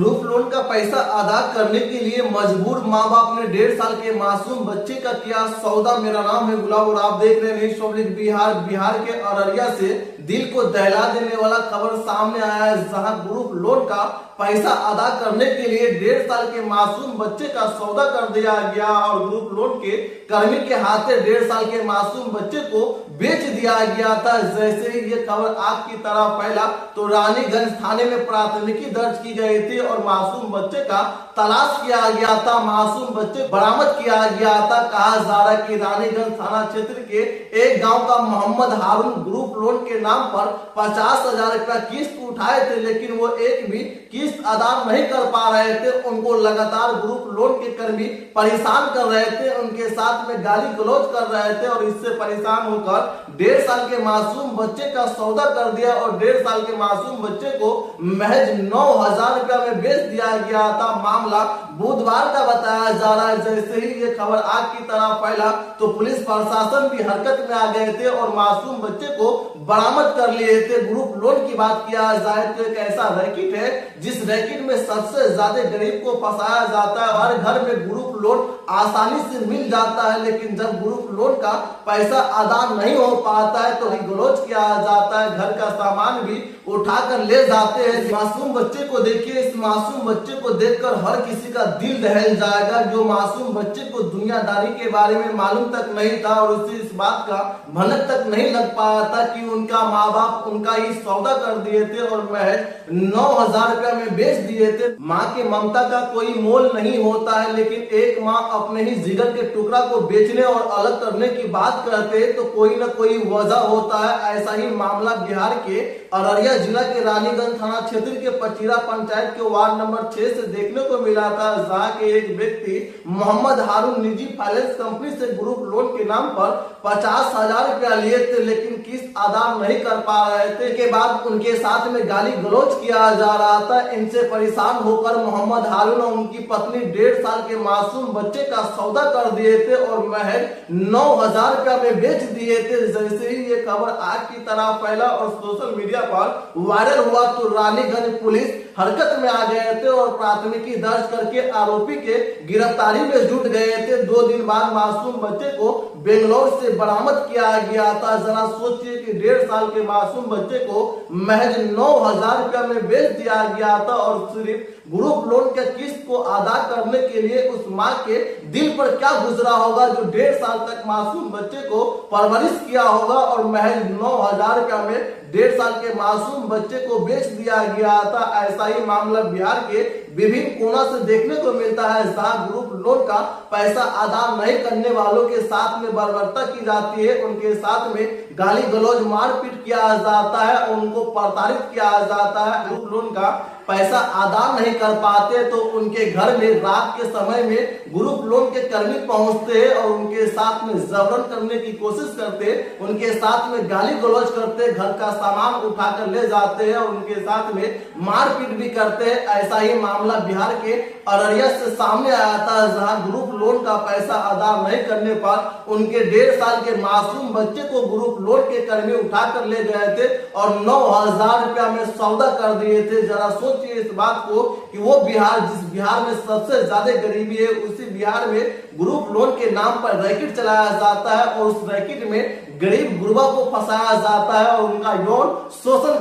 Group loan का पैसा अदा करने के लिए मजबूर माँ बाप ने 1.5 साल के मासूम बच्चे का किया सौदा। मेरा नाम है गुलाब और आप देख रहे हैं पब्लिक बिहार के अररिया से दिल को दहला देने वाला खबर सामने आया है, जहां ग्रुप लोन का पैसा अदा करने के लिए 1.5 साल के मासूम बच्चे का सौदा कर दिया गया और ग्रुप लोन के कर्मी के हाथे 1.5 साल के मासूम बच्चे को बेच दिया गया था। जैसे ही ये खबर आग की तरह फैला तो रानीगंज थाने में प्राथमिकी दर्ज की गई थी और मासूम बच्चे का तलाश किया गया था। मासूम बच्चे बरामद किया गया था। कहा जा रहा है कि रानीगंज थाना क्षेत्र के एक गांव का मोहम्मद हारून ग्रुप लोन के नाम पर 50,000 रुपया किस्त उठाए थे, लेकिन वो एक भी किस्त अदा नहीं कर पा रहे थे। उनको लगातार ग्रुप लोन के कर्मी परेशान कर रहे थे, उनके साथ में गाली गलौज कर रहे थे और इससे परेशान होकर 1.5 साल के मासूम बच्चे का सौदा कर दिया और 1.5 साल के मासूम बच्चे को महज 9,000 रुपया में बेच दिया गया था। मामला बुधवार का बताया जा रहा है। जैसे ही ये खबर आग की तरह फैला तो पुलिस प्रशासन भी हरकत में आ गए थे और मासूम बच्चे को बरामद कर लिए थे। ग्रुप लोन की बात किया जाए तो एक ऐसा रैकेट है जिस रैकेट में सबसे ज्यादा गरीब को फंसाया जाता है। हर घर में ग्रुप लोन आसानी से मिल जाता है, लेकिन जब ग्रुप लोन का पैसा अदा नहीं हो पाता है तो गलौज किया जाता है, घर का सामान भी उठाकर ले जाते हैं। मासूम बच्चे को देखिए, इस मासूम बच्चे को देखकर हर किसी का दिल दहल जाएगा। जो मासूम बच्चे को दुनियादारी के बारे में मालूम तक नहीं था और उसे इस बात का भनक तक नहीं लग पाया था कि उनका माँ बाप उनका ही सौदा कर दिए थे और महज 9,000 रुपया में बेच दिए थे। माँ की ममता का कोई मोल नहीं होता है, लेकिन एक माँ अपने ही जिगर के टुकड़ा को बेचने और अलग करने की बात करते हैं तो कोई न कोई वजह होता है। ऐसा ही मामला बिहार के अररिया जिला के रानीगंज थाना क्षेत्र के पचीरा पंचायत के वार्ड नंबर 6 से देखने को मिला था, जहाँ के एक व्यक्ति मोहम्मद हारून निजी फाइनेंस कंपनी से ग्रुप लोन के नाम पर 50,000 रुपया लिए थे, लेकिन किस्त अदा नहीं कर पा रहे थे। के बाद उनके साथ में गाली गलौज किया जा रहा था। इनसे परेशान होकर मोहम्मद हारून और उनकी पत्नी 1.5 साल के मासूम बच्चे का सौदा कर दिए थे और महज 9,000 रुपया में बेच दिए थे। जैसे ही ये खबर आग की तरह फैला और सोशल मीडिया पर वायरल हुआ तो रानीगंज पुलिस हरकत में आ गए थे और प्राथमिकी दर्ज करके आरोपी के गिरफ्तारी में जुट गए थे। 2 दिन बाद मासूम बच्चे को बेंगलोर से बरामद किया गया था। जरा सोचिए कि 1.5 साल के मासूम बच्चे को महज 9,000 रुपया में बेच दिया गया था और सिर्फ ग्रुप लोन के किस्त को अदा करने के लिए उस माँ के दिल पर क्या गुजरा होगा जो 1.5 साल तक मासूम बच्चे को परवरिश किया होगा और महज 9,000 रुपया में 1.5 साल के मासूम बच्चे को बेच दिया गया था। ऐसा ही मामला बिहार के विभिन्न कोना से देखने को मिलता है, जहां ग्रुप लोन का पैसा अदा नहीं करने वालों के साथ में बर्बरता की जाती है, उनके साथ में गाली गलौज मारपीट किया जाता है और उनको प्रताड़ित किया जाता है। ग्रुप लोन का पैसा अदा नहीं कर पाते तो उनके घर में रात के समय में ग्रुप लोन के कर्मी पहुंचते हैं और उनके साथ में जबरन करने की कोशिश करते हैं, उनके साथ में गाली गलौज करते हैं, घर का सामान उठाकर ले जाते हैं और उनके साथ में मारपीट भी करते हैं। ऐसा ही मामला बिहार के अररिया से सामने आया था, जहां ग्रुप लोन का पैसा अदा नहीं करने पर उनके 1.5 साल के मासूम बच्चे को ग्रुप लोन के कर्मी उठाकर ले गए थे और 9,000 रुपया में सौदा कर दिए थे। जरा सोचिए इस बात को कि वो बिहार जिस बिहार में सबसे ज्यादा गरीबी है, उसी बिहार में ग्रुप लोन के नाम पर रैकेट चलाया जाता है और उस रैकेट में गरीब गुरबा को फंसाया जाता है और उनका यौन शोषण